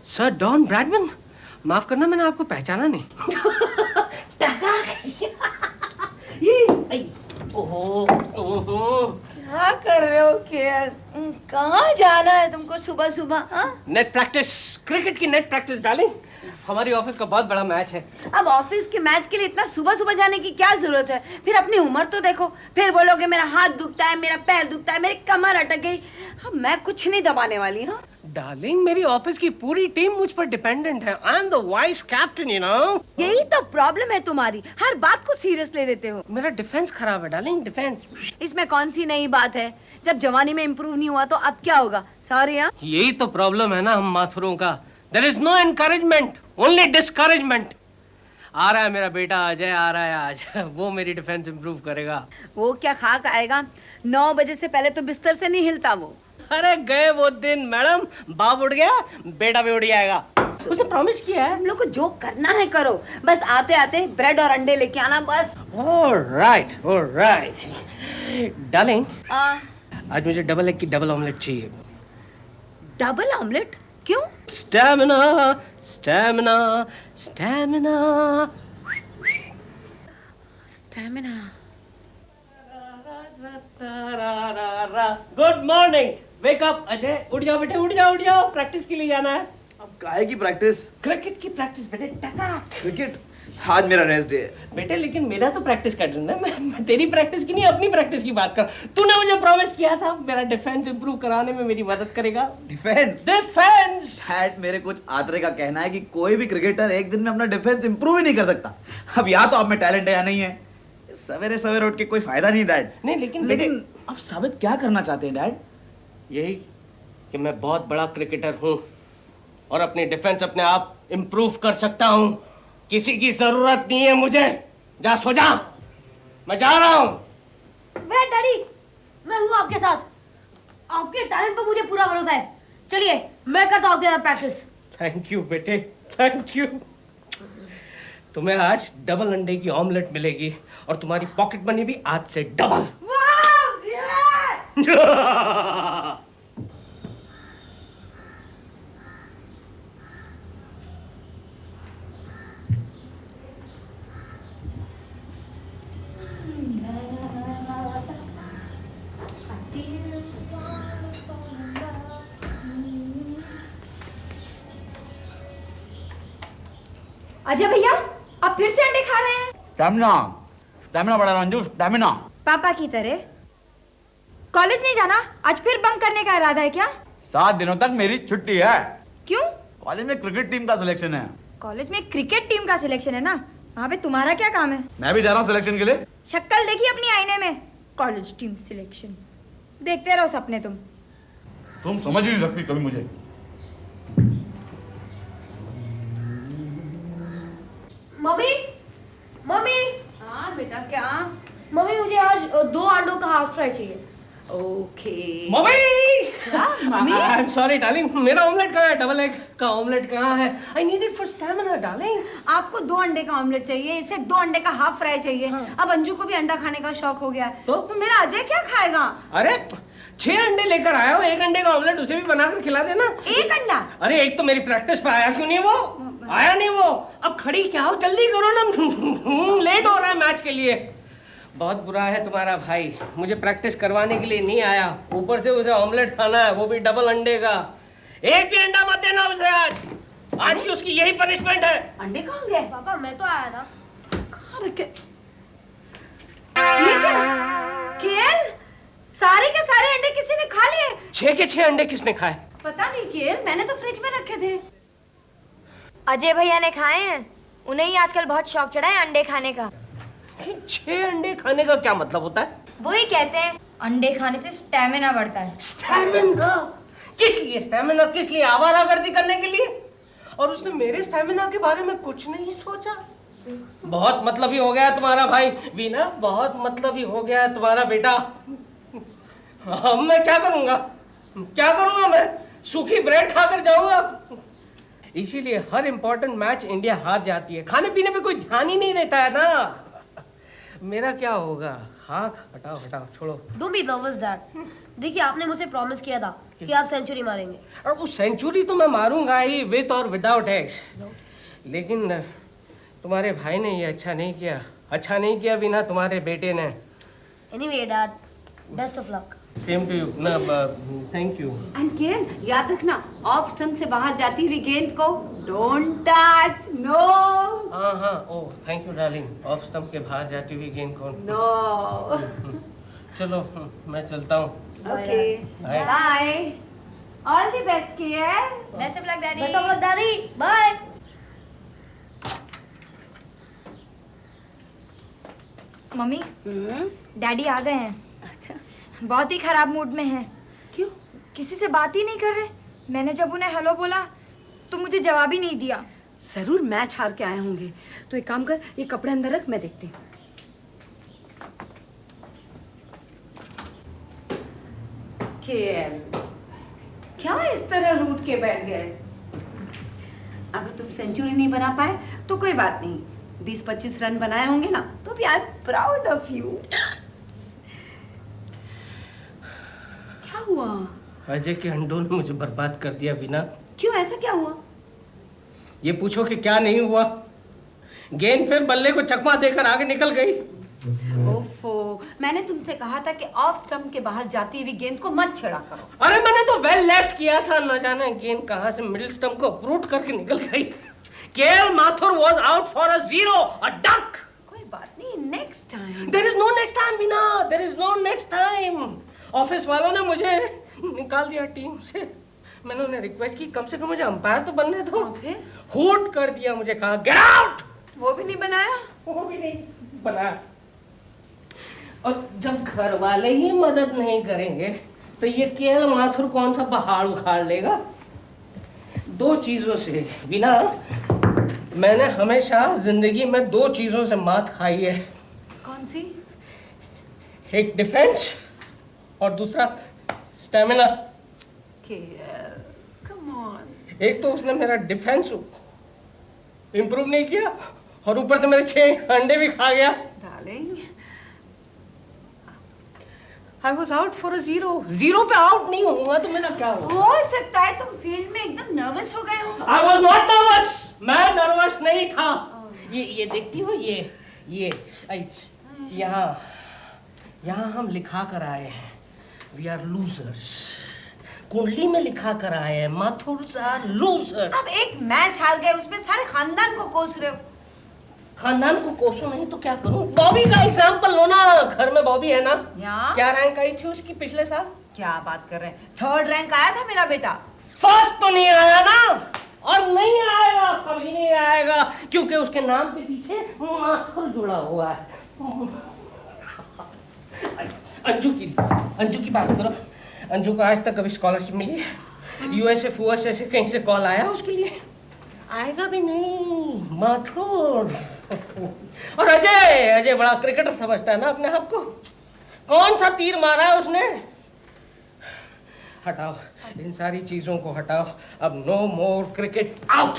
Sir don Bradman, माफ करना मैंने आपको पहचाना नहीं। क्या कर रहे हो खेल? कहाँ जाना है तुमको सुबह सुबह? नेट प्रैक्टिस, क्रिकेट की नेट प्रैक्टिस डार्लिंग। हमारी ऑफिस का बहुत बड़ा मैच है। अब ऑफिस के मैच के लिए इतना सुबह सुबह जाने की क्या जरूरत है? फिर अपनी उम्र तो देखो, फिर बोलोगे मेरा हाथ दुखता है, मेरा पैर दुखता है, मेरी कमर अटक गई। अब मैं कुछ नहीं दबाने वाली। हाँ डार्लिंग, मेरी ऑफिस की पूरी टीम मुझ पर डिपेंडेंट है। I am the vice captain, you know. यही तो प्रॉब्लम है तुम्हारी, हर बात को सीरियस ले लेते हो। मेरा डिफेंस खराब है डार्लिंग, डिफेंस। इसमें कौन सी नई बात है? जब जवानी में इम्प्रूव नहीं हुआ तो अब क्या होगा? सॉरी। हाँ यही तो प्रॉब्लम है ना हम माथुरों का। There is no encouragement, only discouragement. आ रहा है मेरा बेटा अजय, आ रहा है आज। वो मेरी डिफेंस इंप्रूव करेगा। वो क्या खाक आएगा? 9 बजे से पहले तो बिस्तर से नहीं हिलता वो। अरे गए वो दिन मैडम, बाप उड़ गया, बेटा भी उड़ जाएगा। उसे प्रॉमिस किया है। तुम लोग को जो करना है करो, बस आते आते ब्रेड और अंडे लेके आना बस। ऑलराइट डार्लिंग, आज मुझे डबल एग की डबल ऑमलेट चाहिए। Double omelette? क्यों? Stamina stamina stamina stamina. Good morning, wake up Ajay. उठ जाओ बेटे, उठ जाओ, प्रैक्टिस के लिए जाना है। अब काहे की प्रैक्टिस? क्रिकेट की प्रैक्टिस बेटे। क्रिकेट? आज मेरा रेस्ट डे है बेटे, लेकिन मेरा तो प्रैक्टिस कर रहा है। मैं तेरी प्रैक्टिस की नहीं, अपनी प्रैक्टिस की बात कर। तूने मुझे प्रॉमिस किया था मेरा डिफेंस इंप्रूव कराने में मेरी मदद करेगा। डिफेंस? डैड, मेरे कुछ आतरे का कहना है कि कोई भी क्रिकेटर एक दिन में अपना डिफेंस इंप्रूव ही नहीं कर सकता। अब या तो आप में टैलेंट है या नहीं है। सवेरे सवेरे उठ के कोई फायदा नहीं डैड। नहीं लेकिन आप साबित क्या करना चाहते हैं डैड? यही कि मैं बहुत बड़ा क्रिकेटर हूँ और अपनी डिफेंस अपने आप इंप्रूव कर सकता हूँ। किसी की जरूरत नहीं है मुझे। जा सो जा, मैं जा रहा हूँ। वेट डैडी, मैं हूँ आपके साथ। आपके टैलेंट पर मुझे पूरा भरोसा है। चलिए मैं करता हूँ आपके साथ प्रैक्टिस। थैंक यू बेटे, थैंक यू। तुम्हें आज डबल अंडे की ऑमलेट मिलेगी और तुम्हारी पॉकेट मनी भी आज से डबल। अजय भैया, आप फिर से अंडे खा रहे हैं? स्टैमिना बड़ा रंजू, स्टैमिना। पापा की तरह। कॉलेज नहीं जाना? आज फिर बंक करने का इरादा है क्या? 7 दिनों तक मेरी छुट्टी है। क्यों? कॉलेज में क्रिकेट टीम का सिलेक्शन है। कॉलेज में क्रिकेट टीम का सिलेक्शन है ना? वहाँ पे तुम्हारा क्या काम है? मैं भी जा रहा हूँ सिलेक्शन के लिए। शक्ल देखी अपनी आईने में? कॉलेज टीम सिलेक्शन देखते रहो सपने तुम। तुम समझ ही नहीं सकती कभी मुझे। Mummy, mummy. हाँ बेटा, क्या? मम्मी मुझे आज 2 अंडों का हाफ फ्राई चाहिए। Okay. Mummy, I am sorry darling, मेरा ऑमलेट कहाँ है? डबल एग का ऑमलेट कहाँ है? I need it for stamina darling. आपको 2 अंडे का ऑमलेट चाहिए, इसे 2 अंडे का हाफ फ्राई चाहिए। हाँ। अब अंजू को भी अंडा खाने का शौक हो गया तो मेरा अजय क्या खाएगा? अरे 6 अंडे लेकर आया हो, 1 अंडे का ऑमलेट उसे भी बनाकर खिला देना। 1 अंडा? अरे एक तो मेरी प्रैक्टिस पे आया क्यों नहीं वो? आया नहीं वो। अब खड़ी क्या हो, जल्दी करो ना। लेट हो रहा है मैच के लिए। बहुत बुरा है तुम्हारा भाई, मुझे प्रैक्टिस करवाने के लिए नहीं आया, ऊपर से उसे ऑमलेट खाना है, वो भी डबल अंडे का। एक भी अंडा मत देना उसे आज की उसकी यही पनिशमेंट है। अंडे कहाँ गए? पापा मैं तो आया ना। कहाँ रखे? ये क्या? केल, सारे के सारे अंडे किसी ने खा लिए? 6 के 6 अंडे किसने खाए? पता नहीं केल, मैंने तो फ्रिज में रखे थे। अजय भैया ने खाए हैं, उन्हें ही आजकल बहुत शौक चढ़ा है अंडे खाने का। 6 अंडे खाने का क्या मतलब होता है? वही कहते हैं अंडे खाने से स्टैमिना बढ़ता है। स्टैमिना? किस लिए स्टैमिना? किस लिए? आवारागर्दी करने के लिए? और उसने मेरे स्टैमिना के बारे में कुछ नहीं सोचा। बहुत मतलबी हो गया तुम्हारा भाई वीना, बहुत मतलबी हो गया तुम्हारा बेटा। अब मैं क्या करूंगा? क्या करूंगा मैं? सूखी ब्रेड खाकर जाऊंगा। इसीलिए हर इंपॉर्टेंट मैच इंडिया हार जाती है, खाने पीने पे कोई ध्यान ही नहीं देता है ना। मेरा क्या होगा? हाँ हटाओ हटाओ छोड़ो। Don't be nervous dad. देखिए आपने मुझसे प्रॉमिस किया था कि आप सेंचुरी मारेंगे। और वो सेंचुरी तो मैं मारूंगा ही, विद और विदाउट एक्स। लेकिन तुम्हारे भाई ने ये अच्छा नहीं किया बिना तुम्हारे बेटे ने। Anyway dad, best of luck. Same to you. ना थैंक यू। एंड केन, याद रखना ऑफ स्टंप से बाहर जाती हुई गेंद को डोंट टच। नो हाँ oh thank you darling. Off stump के बाहर जाती हुई गेंद कौन? नो। चलो मैं चलता हूँ। Okay bye. All the best care. Best of luck daddy. Best of luck daddy. Bye. Mummy, daddy आ गए हैं। अच्छा, बहुत ही खराब मूड में हैं। क्यों? किसी से बात ही नहीं कर रहे। मैंने जब उन्हें हेलो बोला तो मुझे जवाब ही नहीं दिया। जरूर मैच हार के आए होंगे। तो एक काम कर, ये कपड़े अंदर रख, मैं देखती हूँ। क्या इस तरह रूठ के बैठ गए? अगर तुम सेंचुरी नहीं बना पाए तो कोई बात नहीं, 20-25 रन बनाए होंगे ना, तो भी I am proud of you. क्या हुआ? अजय के अंडों ने मुझे बर्बाद कर दिया बिना। क्यों, ऐसा क्या हुआ? ये पूछो कि क्या नहीं हुआ। गेंद फिर बल्ले को चकमा देकर आगे निकल गई। ओफो, मैंने तुमसे कहा था कि ऑफ स्टंप के बाहर जाती हुई गेंद को मत छेड़ा करो। अरे मैंने तो वेल लेफ्ट किया था, न जाने गेंद कहां से मिडिल स्टंप को अप्रूट करके निकल गई। KL Mathur was out for a 0, a duck. कोई बात नहीं, next time. There is no next time, Meena, there is no next time. Office वालों ने मुझे निकाल दिया टीम से। मैंने उन्हें रिक्वेस्ट की कम से कम मुझे अंपायर तो बनने दो। फिर हूट कर दिया, मुझे कहा गेट आउट। वो भी नहीं बनाया? वो भी नहीं बना। और जब घर वाले ही मदद नहीं करेंगे तो ये केएल माथुर कौन सा पहाड़ उखाड़ लेगा? दो चीजों से बिना, मैंने हमेशा जिंदगी में दो चीजों से मात खाई है। कौन सी? एक डिफेंस और दूसरा स्टेमिना। Come on. एक तो उसने मेरा डिफेंस इंप्रूव नहीं किया और ऊपर से मेरे 6 अंडे भी खा गया। Darling, I was out for a 0. 0 पे आउट नहीं होऊंगा तो मेरा क्या होगा? हो सकता है तुम फील्ड में एकदम नर्वस हो गए हो। I was not nervous. मैं नर्वस नहीं था। ये देखती हो, ये यहाँ हम लिखा कर आए हैं, We are losers. कुंडली में लिखा कर आए हैं, माथुर्स आर लूजर्स। अब एक मैच हार गए, उसमें सारे खानदान को कोस रहे हो। खानदान को कोसो नहीं तो क्या करूं? बॉबी का एग्जांपल लो ना, घर में बॉबी है ना। क्या रैंक आई थी उसकी पिछले साल? क्या बात कर रहे हैं, 3rd रैंक आया था मेरा बेटा। फर्स्ट तो नहीं आया ना, और नहीं आएगा, कभी नहीं आएगा, क्योंकि उसके नाम के पीछे माथुर जुड़ा हुआ है। अंजू की बात करो। अंजू को आज तक कभी स्कॉलरशिप मिली है? यूएसए फूएसए से कहीं से कॉल आया उसके लिए? आएगा भी नहीं, माथुर। और अजय बड़ा क्रिकेटर समझता है ना अपने आप को। कौन सा तीर मारा है उसने? हटाओ इन सारी चीजों को, हटाओ। अब no more cricket, out.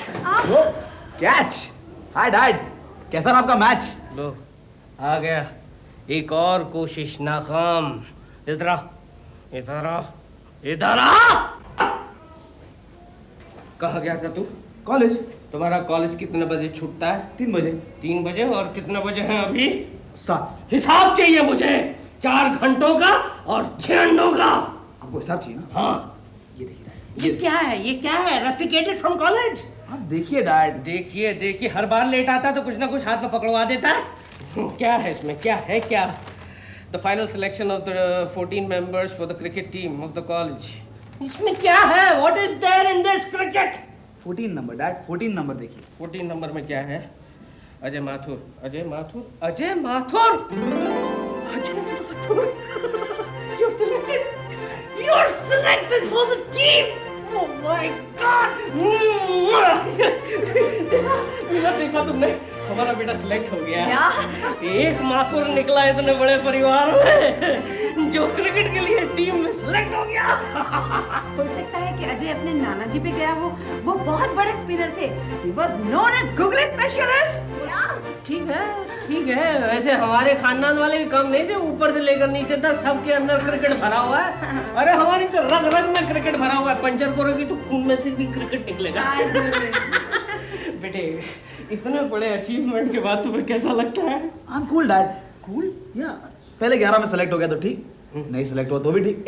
Catch. Hi dad, कैसा रहा आपका मैच? लो आ गया, एक और कोशिश नाकाम। इधर आ। कहाँ गया था तू? कॉलेज। तुम्हारा कॉलेज कितने बजे छूटता है? 3 बजे। 3 बजे, और कितने बजे हैं अभी? 7। हिसाब चाहिए मुझे, 4 घंटों का और 6 अंडों का। आपको हिसाब चाहिए ना? हाँ। ये देखिए, ये क्या है? Rusticated from college. आप देखिए डैड। देखिए हर बार लेट आता तो कुछ ना कुछ हाथ में पकड़वा देता है। क्या है इसमें, क्या? The final selection of the 14 members for the cricket team of the college. इसमें क्या है? What is there in this cricket? 14 number dad, 14 number देखिए। 14 नंबर में क्या है? Ajay Mathur. You're selected for the team. Oh my God! देखा तुमने? हमारा बेटा सिलेक्ट हो गया। क्या? एक माथुर निकला इतने बड़े परिवार में जो क्रिकेट के लिए टीम में सिलेक्ट हो गया। हो सकता है कि अजय अपने नाना जी पे गया हो, वो बहुत बड़े स्पिनर थे। He was known as Google specialist। ठीक है, वैसे हमारे खानदान वाले भी कम नहीं थे, ऊपर से लेकर नीचे तक सबके अंदर क्रिकेट भरा हुआ है। अरे हमारी तो रग रग में क्रिकेट भरा हुआ है, पंचर करोगी तो खून में से भी क्रिकेट निकलेगा। बेटे, इतने बड़े अचीवमेंट के बाद तुम्हें कैसा लगता है? I am cool dad. Cool? या पहले 11 में सेलेक्ट हो गया तो ठीक, नहीं सेलेक्ट हुआ तो भी ठीक।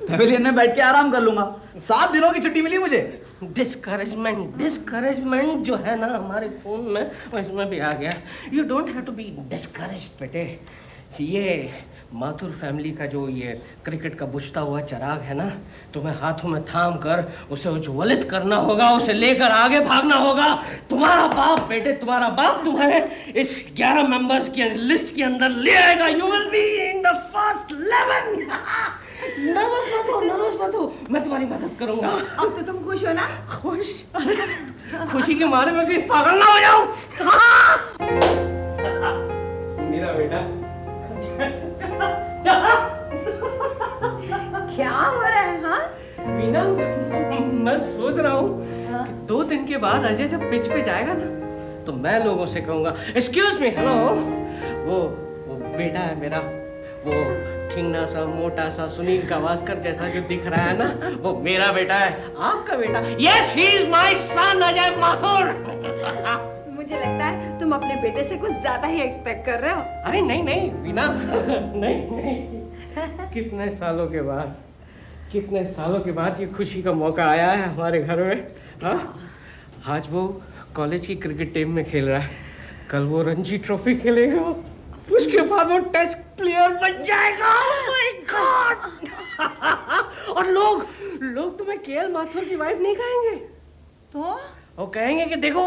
पैवेलियन में बैठ के आराम कर लूंगा। 7 दिनों की छुट्टी मिली मुझे। डिस्करेजमेंट जो है ना हमारे खून में, वो इसमें भी आ गया। You don't have to be discouraged बेटे। ये माथुर फैमिली का जो ये क्रिकेट का बुझता हुआ चिराग है ना, तुम्हें हाथों में थाम कर उसे उज्ज्वलित करना होगा, उसे लेकर आगे भागना होगा। तुम्हारा बाप बेटे, तुम्हारा बाप तुम्हें इस 11 मेंबर्स की लिस्ट के अंदर ले आएगा। You will be in the first 11। Nervous मत हो, मैं तुम्हारी मदद करूंगा। अब तो तुम खुश हो ना? खुश? अरे खुशी के मारे में कहीं पागल ना हो जाऊं। मेरा बेटा। क्या हो रहा है? हाँ, मीना, मैं सोच रहा हूँ कि 2 दिन के बाद अजय जब पिच पे जाएगा ना, तो मैं लोगों से कहूंगा, एक्सक्यूज मी, हेलो, वो बेटा है मेरा, वो ठिंगना सा मोटा सा सुनील गावस्कर जैसा जो दिख रहा है ना, वो मेरा बेटा है। आपका बेटा? Yes, he is my son Ajay Mathur. मुझे लगता है तुम अपने बेटे से कुछ ज्यादा ही एक्सपेक्ट कर रहे हो। अरे नहीं वीना, नहीं। कितने सालों के बाद ये खुशी का मौका आया है हमारे घर में। हाँ, आज वो कॉलेज की क्रिकेट टीम में खेल रहा है, कल वो रणजी ट्रॉफी खेलेगा, उसके बाद वो टेस्ट प्लेयर बन जाएगा। Oh my God! और लोग तुम्हें केएल माथुर की वाइफ नहीं कहेंगे, तो वो कहेंगे कि देखो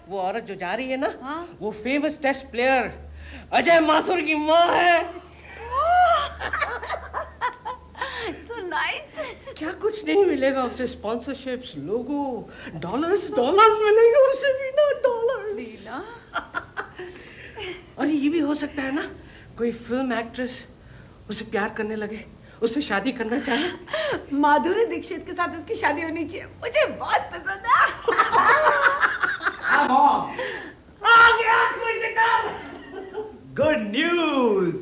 वो औरत जो जा रही है ना, हाँ? वो famous test player Ajay Mathur की माँ है। So nice। क्या कुछ नहीं मिलेगा उसे? स्पॉन्सरशिप्स, लोगो, डॉलर्स मिलेंगे उसे भी ना, डॉलर्स। और ये भी हो सकता है ना, कोई फिल्म एक्ट्रेस उसे प्यार करने लगे, उससे शादी करना चाहे। माधुरी दीक्षित के साथ उसकी शादी होनी चाहिए, मुझे बहुत पसंद है। आ गया क्रिकेटर। Good news.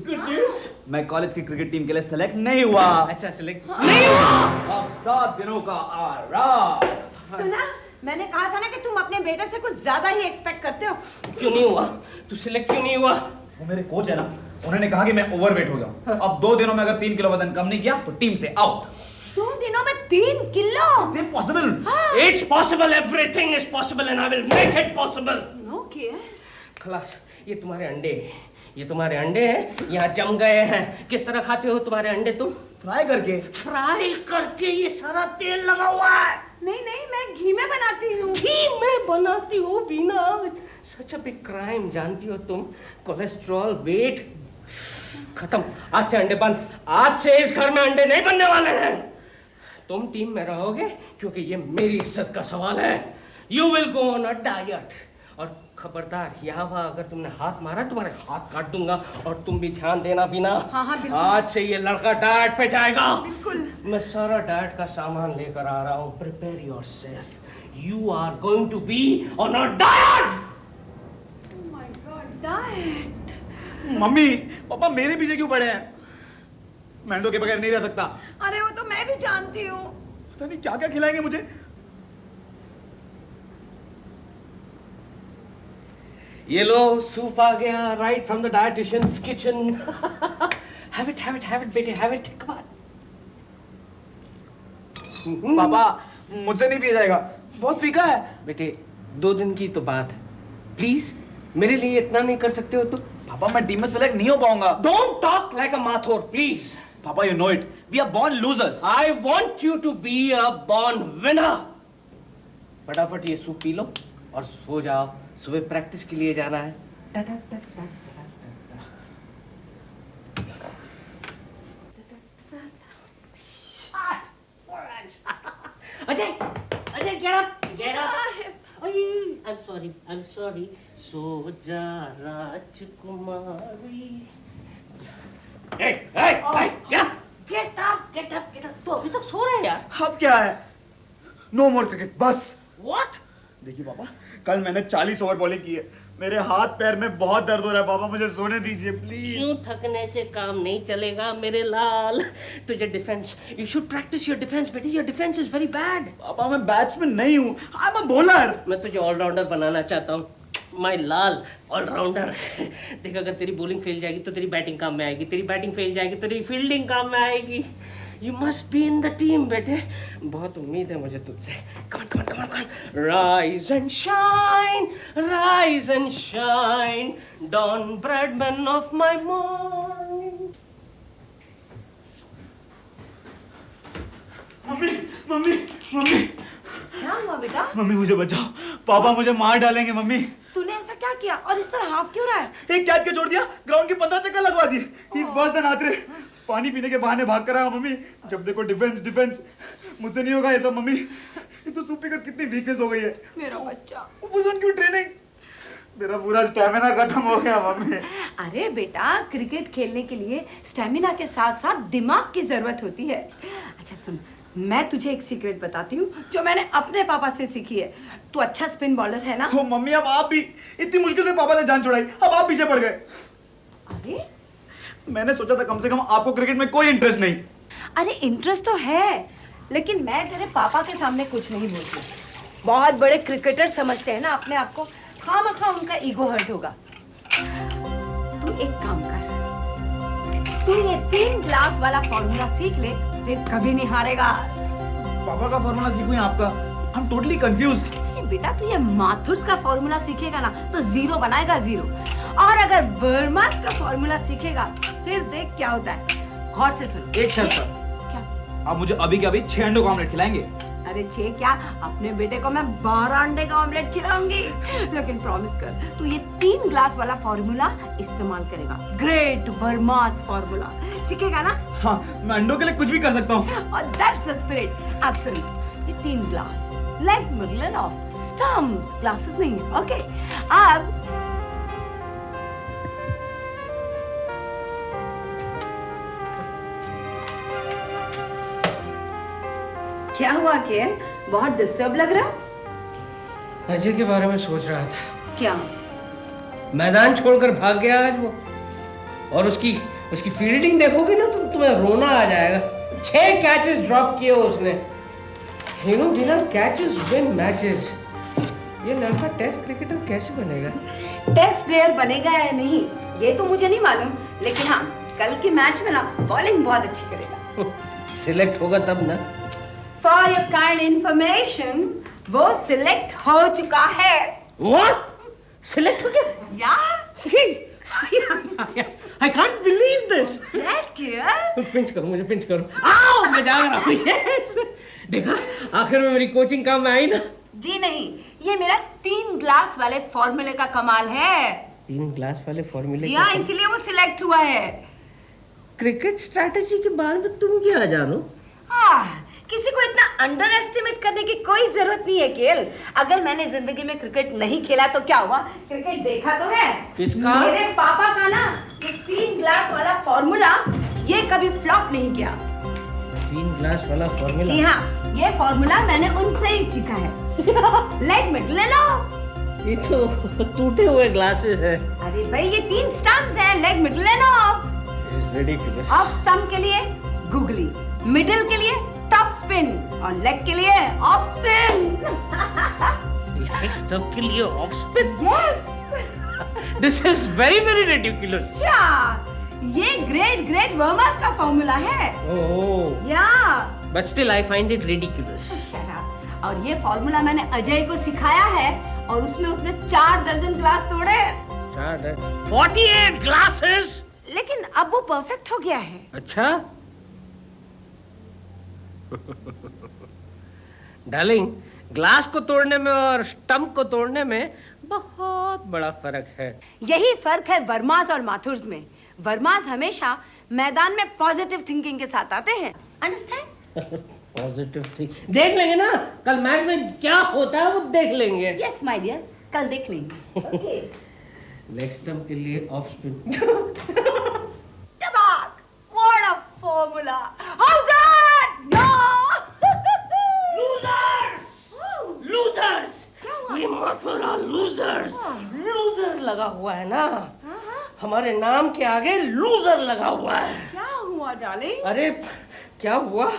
मैं कॉलेज की क्रिकेट टीम के लिए सेलेक्ट नहीं हुआ। अच्छा, सिलेक्ट नहीं हुआ। अब 7 दिनों का आराम। सुना, मैंने कहा था ना कि तुम अपने बेटे से कुछ ज्यादा ही एक्सपेक्ट करते हो। क्यों नहीं हुआ? तू सिलेक्ट क्यों नहीं हुआ? वो मेरे कोच है ना, उन्होंने कहा कि मैं ओवरवेट हो गया। अब 2 दिनों में अगर 3 किलो वजन कम नहीं किया तो टीम से आउट। 2 दिनों में 3 kilo? Is it possible? It's possible, everything is possible and I will make it possible. Okay. खलास, ये तुम्हारे अंडे हैं, यहाँ जम गए हैं। किस तरह खाते हो तुम्हारे अंडे तुम? फ्राई करके। फ्राई करके? ये सारा तेल लगा हुआ है। नहीं, मैं घी में बनाती हूँ। घी में बनाती हो बीना? सच अ बिग क्राइम, जानती हो तुम? कोलेस्ट्रॉल, वेट खत्म। आज से अंडे बंद। आज से इस घर में अंडे नहीं बनने वाले हैं। तुम टीम में रहोगे क्योंकि ये मेरी इज्जत का सवाल है। You will go on a diet. और खबरदार, यहाँ वहाँ अगर तुमने हाथ मारा तुम्हारे हाथ काट दूंगा। और तुम भी ध्यान देना बीना। हाँ, बिल्कुल। आज से ये लड़का डाइट पे जाएगा। बिल्कुल। मैं सारा डाइट का सामान लेकर आ रहा हूँ। Prepare yourself. You are going to be on a diet. Oh my god, diet. Mummy papa मेरे पीछे क्यों पड़े हैं? मैं अंडों के बगैर नहीं रह सकता। अरे वो तो मैं भी जानती हूँ। पता नहीं क्या क्या खिलाएंगे मुझे। ये लो, सूप आ गया right from the dietitians kitchen. Have it बेटे, हैव इट। Come on. पापा मुझसे नहीं पिया जाएगा, बहुत फीका है। बेटे, 2 दिन की तो बात है, प्लीज मेरे लिए इतना नहीं कर सकते हो तुम? पापा मैं टीम में सेलेक्ट नहीं हो पाऊंगा। Don't talk like a Mathur, please. पापा you know it, we are born losers. I want you to be a born winner. फटाफट ये सूप पी लो और सो जाओ, सुबह प्रैक्टिस के लिए जाना है। Ajay, get up. I'm sorry. Sorry, सो जा राजकुमारी। गेट अप, तू अभी तक सो रहा है यार? अब क्या है, नो मोर क्रिकेट, बस। व्हाट? देखिए पापा, कल मैंने 40 ओवर बॉलिंग की है, मेरे हाथ पैर में बहुत दर्द हो रहा है पापा, मुझे सोने दीजिए प्लीज। यूं थकने से काम नहीं चलेगा मेरे लाल। तुझे defence, you should practise your defence बेटी, your defence is very bad. पापा मैं बैट्समैन नहीं हूँ, आई एम अ बॉलर। मैं तुझे ऑलराउंडर बनाना चाहता हूँ, माय लाल ऑलराउंडर। देख, अगर तेरी बॉलिंग फेल जाएगी तो तेरी बैटिंग काम में आएगी, तेरी बैटिंग फेल जाएगी तो तेरी फील्डिंग काम में आएगी। You must be in the team बेटे, बहुत उम्मीद है मुझे तुझसे। Come on, come on. Rise and shine, rise and shine, Don Bradman of my morning. Mummy mummy mummy क्या हुआ बेटा? मम्मी मुझे बचाओ, पापा मुझे मार डालेंगे मम्मी। तूने ऐसा क्या किया और इस तरह हाफ क्यों रहा है? एक कैच के छोड़ दिया, ग्राउंड के 15 चक्कर लगवा दिए। इस बॉस देन आते पानी पीने के बहाने भाग कर आया मम्मी। जब देखो डिफेंस डिफेंस, मुझसे नहीं होगा ये सब मम्मी। ये तो सुप्री का कितनी वीकनेस हो गई है मेरा बच्चा। ऊपर से उनकी ट्रेनिंग, मेरा पूरा स्टैमिना खत्म हो गया मम्मी। अरे बेटा, क्रिकेट खेलने के लिए स्टेमिना के साथ साथ दिमाग की जरूरत होती है। अच्छा सुन, मैं तुझे एक सीक्रेट बताती हूँ जो मैंने अपने पापा से सीखी है। तू अच्छा स्पिन बॉलर है ना? ओ मम्मी, अब आप भी, इतनी मुश्किल से पापा ने जान छुड़ाई, अब आप पीछे पड़ गए। अरे मैंने सोचा था कम से कम आपको क्रिकेट में कोई इंटरेस्ट नहीं। अरे इंटरेस्ट तो है, लेकिन मैं तेरे पापा के सामने कुछ नहीं बोलती। बहुत बड़े क्रिकेटर समझते हैं ना अपने आप को, खामखा उनका ईगो हर्ट होगा। तू एक काम कर, तू ये 3 ग्लास वाला फॉर्मूला सीख ले, फिर कभी नहीं हारेगा। पापा का फॉर्मूला सीखूं या आपका? I am totally confused. बेटा तू ये माथुर्स का फॉर्मूला सीखेगा ना तो 0 बनाएगा 0, और अगर वर्मास का फॉर्मूला सीखेगा फिर देख क्या होता है। गौर से सुन। एक शर्त पर। क्या? आप मुझे अभी के अभी 6 अंडों का ऑमलेट खिलाएंगे? अरे 6 क्या, अपने बेटे को मैं 12 अंडे का ऑमलेट खिलाऊंगी। लेकिन प्रॉमिस कर, तू ये 3 ग्लास वाला फॉर्मूला इस्तेमाल करेगा। ग्रेट वर्मास फॉर्मूला सीखेगा ना? हाँ, मैं अंडों के लिए कुछ भी कर सकता हूँ। और दैट्स द स्पिरिट, एब्सोल्यूट। ये 3 glass like middle of stumps, glasses नहीं है। ओके, अब क्या हुआ केन, बहुत डिस्टर्ब लग रहा? अजय के बारे में सोच रहा था। क्या? मैदान छोड़कर भाग गया आज वो, और उसकी फील्डिंग देखोगे ना तो तुम्हें रोना आ जाएगा। 6 कैचेस ड्रॉप किए उसने। You know, winner catches win matches. ये लड़का टेस्ट क्रिकेटर कैसे बनेगा? टेस्ट प्लेयर बनेगा या नहीं ये तो मुझे नहीं मालूम, लेकिन हाँ कल के मैच में ना बॉलिंग बहुत अच्छी करेगा। सिलेक्ट होगा तब ना। For your kind information, वो सिलेक्ट हो चुका है। What? सिलेक्ट हो गया? Yeah. I can't believe this. Yes, kid. Pinch करो, मुझे पिंच करो। आओ, मैं जा रहा हूँ। Yes. देखा, आखिर में मेरी कोचिंग काम में आई ना। जी नहीं, ये मेरा 3 ग्लास वाले फॉर्मूले का कमाल है। 3 ग्लास वाले फॉर्मूले? जी हाँ, इसीलिए वो सिलेक्ट हुआ है। क्रिकेट स्ट्रैटेजी के बारे में तुम क्या जानो? किसी को इतना अंडर एस्टिमेट करने की कोई जरूरत नहीं है केल। अगर मैंने जिंदगी में क्रिकेट नहीं खेला तो क्या हुआ, क्रिकेट देखा तो है। किसका? मेरे पापा का ना। ये 3 ग्लास वाला फॉर्मूला ये कभी फ्लॉप नहीं किया। 3 ग्लास वाला फॉर्मूला? जी हाँ, ये फॉर्मूला मैंने उनसे ही सीखा है। Like middle of. ये तो टूटे हुए ग्लासेस हैं। अरे भाई ये 3 स्टंप्स हैं, leg middle end of. It's ridiculous. Off stump के लिए गुगली, मिडल के लिए टॉप स्पिन और लेग के लिए ऑफ स्पिन। Leg stump के लिए off spin? Yes. This is very very ridiculous. ये ग्रेट वर्मास का फॉर्मूला है। Oh. या But still I find it ridiculous. और ये फॉर्मूला मैंने अजय को सिखाया है और उसमें उसने 4 दर्जन ग्लास तोड़े। 48 glasses? लेकिन अब वो परफेक्ट हो गया है। अच्छा? डार्लिंग, ग्लास को तोड़ने में और स्टंप को तोड़ने में बहुत बड़ा फर्क है। यही फर्क है वर्मास और माथुर्स में। वर्मास हमेशा मैदान में पॉजिटिव थिंकिंग के साथ आते हैं। अंडरस्टैंड? पॉजिटिव थिंक देख लेंगे ना, कल मैच में क्या होता है वो देख लेंगे। यस माय डियर, कल देख लेंगे। ओके। नेक्स्ट टाइम के लिए ऑफ स्पिन। टबाक! What a formula! How's that? No! Losers ये मथुरा लूजर्स लूजर लगा हुआ है ना, हमारे नाम के आगे लूजर लगा हुआ है। क्या हुआ डार्लिंग? अरे क्या हुआ,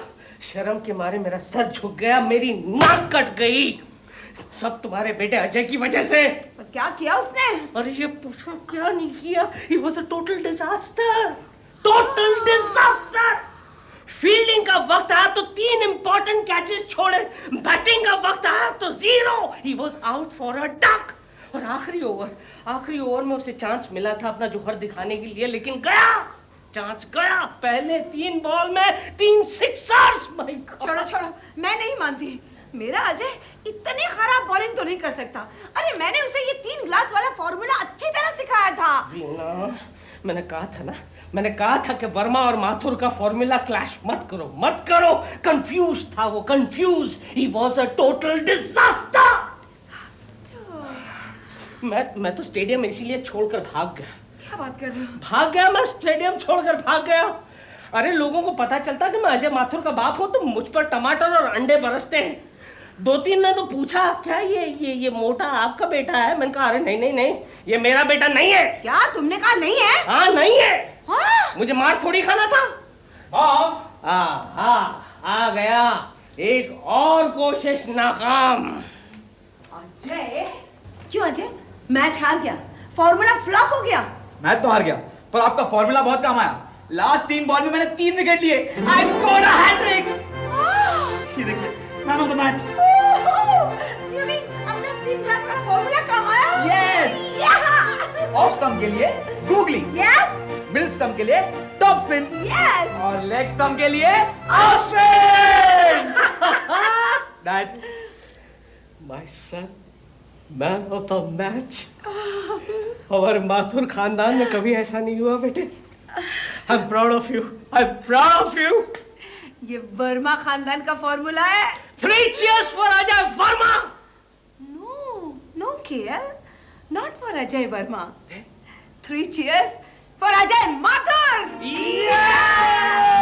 शर्म के मारे मेरा सर झुक गया, मेरी नाक कट गई, सब तुम्हारे बेटे अजय की वजह से। क्या किया उसने? अरे ये पूछो क्या नहीं किया, it was a total disaster, total disaster। Fielding का वक्त आया तो 3 इंपॉर्टेंट कैचेस छोड़े, बैटिंग का वक्त आया तो 0, he was out for a duck। और आखिरी ओवर में उसे चांस मिला था अपना जोहर दिखाने के लिए, लेकिन गया, चांस गया, पहले 3 बॉल में 3 सिक्सर्स। माय गॉड, छोड़ो, मैं नहीं मानती, मेरा अजय इतनी खराब बॉलिंग तो नहीं कर सकता। अरे मैंने उसे ये 3 ग्लास वाला फॉर्मूला अच्छी तरह सिखाया था। वीना, मैंने कहा था कि वर्मा और माथुर का फॉर्मूला क्लैश मत करो। कंफ्यूज था वो, confuse. He was a total disaster. मैं तो स्टेडियम इसीलिए छोड़कर भाग गया। क्या बात कर रहे हो? भाग गया, मैं स्टेडियम छोड़कर भाग गया। अरे लोगों को पता चलता कि मैं अजय माथुर का बाप हूं तो मुझ पर टमाटर और अंडे बरसते हैं। 2-3 ने तो पूछा क्या ये मोटा आपका बेटा है? मैंने कहा अरे नहीं, ये मेरा बेटा नहीं है। क्या तुमने कहा नहीं है? हाँ नहीं है। हाँ? मुझे मार थोड़ी खाना था। आ गया, एक और कोशिश नाकाम। अजय, क्यों अजय? मैच हार गया, फॉर्मूला फ्लॉप हो गया। मैं तो हार गया, पर आपका फॉर्मूला बहुत काम आया। लास्ट 3 बॉल में मैंने 3 विकेट लिए। I scored a hat trick. ये देखिए, man of the match. You mean अपना 3 ग्लास वाला फॉर्मूला काम आया? यस। ऑफ स्टंप के लिए गूगली, यस, मिड स्टंप के लिए टॉप स्पिन, यस, और लेग स्टंप के लिए off spin. That my son, man of the match. हमारे माथुर खानदान में कभी ऐसा नहीं हुआ बेटे। I am proud of you. ये वर्मा खानदान का फॉर्मूला है। 3 cheers for Ajay Verma. No, KL, not for Ajay Verma. 3 cheers for Ajay Mathur. Yeah!